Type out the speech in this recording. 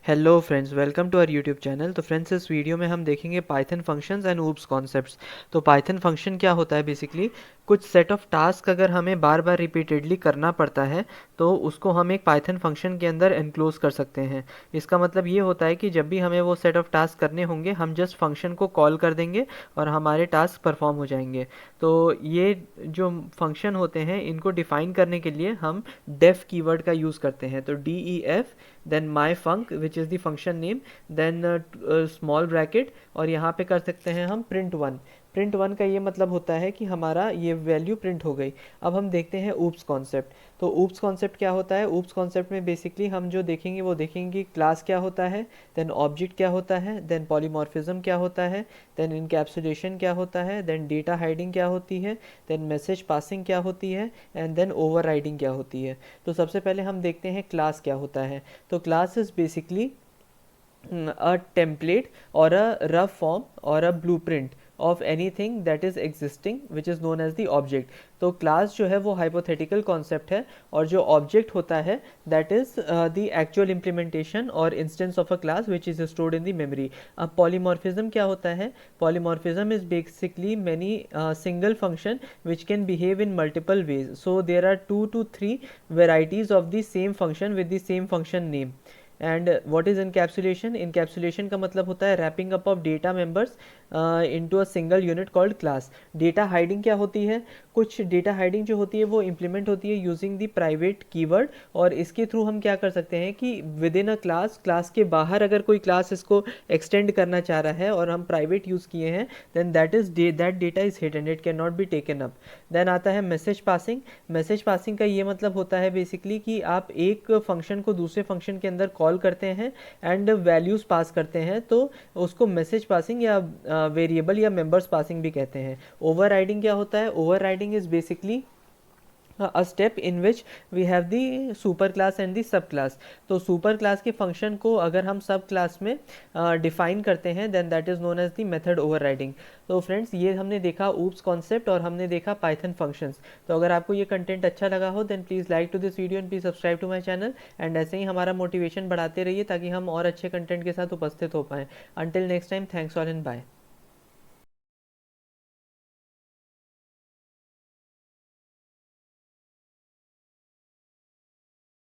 Hello friends, welcome to our YouTube channel. तो friends, इस video में हम देखेंगे Python functions and OOPs concepts. तो पाइथन फंक्शन क्या होता है? बेसिकली कुछ सेट ऑफ टास्क अगर हमें बार बार रिपीटेडली करना पड़ता है तो उसको हम एक पाइथन फंक्शन के अंदर एनक्लोज कर सकते हैं। इसका मतलब ये होता है कि जब भी हमें वो सेट ऑफ टास्क करने होंगे हम जस्ट फंक्शन को कॉल कर देंगे और हमारे टास्क परफॉर्म हो जाएंगे। तो ये जो फंक्शन होते हैं इनको डिफाइन करने के लिए हम डेफ कीवर्ड का यूज़ करते हैं। तो DEF, then my func which is the function name, then small bracket, और यहाँ पे कर सकते हैं हम प्रिंट 1। प्रिंट 1 का ये मतलब होता है कि हमारा ये वैल्यू प्रिंट हो गई। अब हम देखते हैं ऊप्स कॉन्सेप्ट। तो ऊप्स कॉन्सेप्ट क्या होता है? ऊप्स कॉन्सेप्ट में बेसिकली हम जो देखेंगे वो देखेंगे क्लास क्या होता है, देन ऑब्जेक्ट क्या होता है, देन पॉलीमॉर्फिज्म क्या होता है, देन इनकैप्सुलेशन क्या होता है, देन डेटा हाइडिंग क्या होती है, देन मैसेज पासिंग क्या होती है, एंड देन ओवरराइडिंग क्या होती है। तो सबसे पहले हम देखते हैं क्लास क्या होता है। तो class is basically a template or a rough form or a blueprint of anything that is existing which is known as the object। तो क्लास जो है वो हाइपोथेटिकल कॉन्सेप्ट है, और जो ऑब्जेक्ट होता है that is the actual implementation और instance of a class which is stored in the memory. अब पॉलीमॉर्फिज्म क्या होता है? Polymorphism is basically many single function which can behave in multiple ways, so there are 2 to 3 varieties of the same function with the same function name। And what is encapsulation? Encapsulation का मतलब होता है wrapping up of data members into a single unit called class. Data hiding क्या होती है? कुछ data hiding जो होती है वो इम्प्लीमेंट होती है यूजिंग द प्राइवेट कीवर्ड, और इसके थ्रू हम क्या कर सकते हैं कि with in a class, class के बाहर अगर कोई क्लास इसको एक्सटेंड करना चाह रहा है और हम प्राइवेट यूज़ किए हैं, then that data is hidden, it can not be taken up. Then आता है मैसेज पासिंग। मैसेज पासिंग का ये मतलब होता है बेसिकली कि आप एक फंक्शन को दूसरे फंक्शन के अंदर कॉल करते हैं एंड वैल्यूज़ पास करते हैं, तो उसको मैसेज पासिंग या वेरिएबल या मेंबर्स पासिंग भी कहते हैं। ओवर राइडिंग क्या होता है? Over riding is basically a step in which we have the super class and the sub class. तो सुपर क्लास के फंक्शन को अगर हम सब क्लास में डिफाइन करते हैं then that is known as the method overriding. तो friends, ये हमने देखा ऊप्स कॉन्सेप्ट और हमने देखा पाइथन फंक्शंस। तो अगर आपको ये कंटेंट अच्छा लगा हो then please like to this video and please subscribe to my channel, and ऐसे ही हमारा मोटिवेशन बढ़ाते रहिए ताकि हम और अच्छे कंटेंट के साथ उपस्थित हो पाएँ। Until next time, thanks all and bye.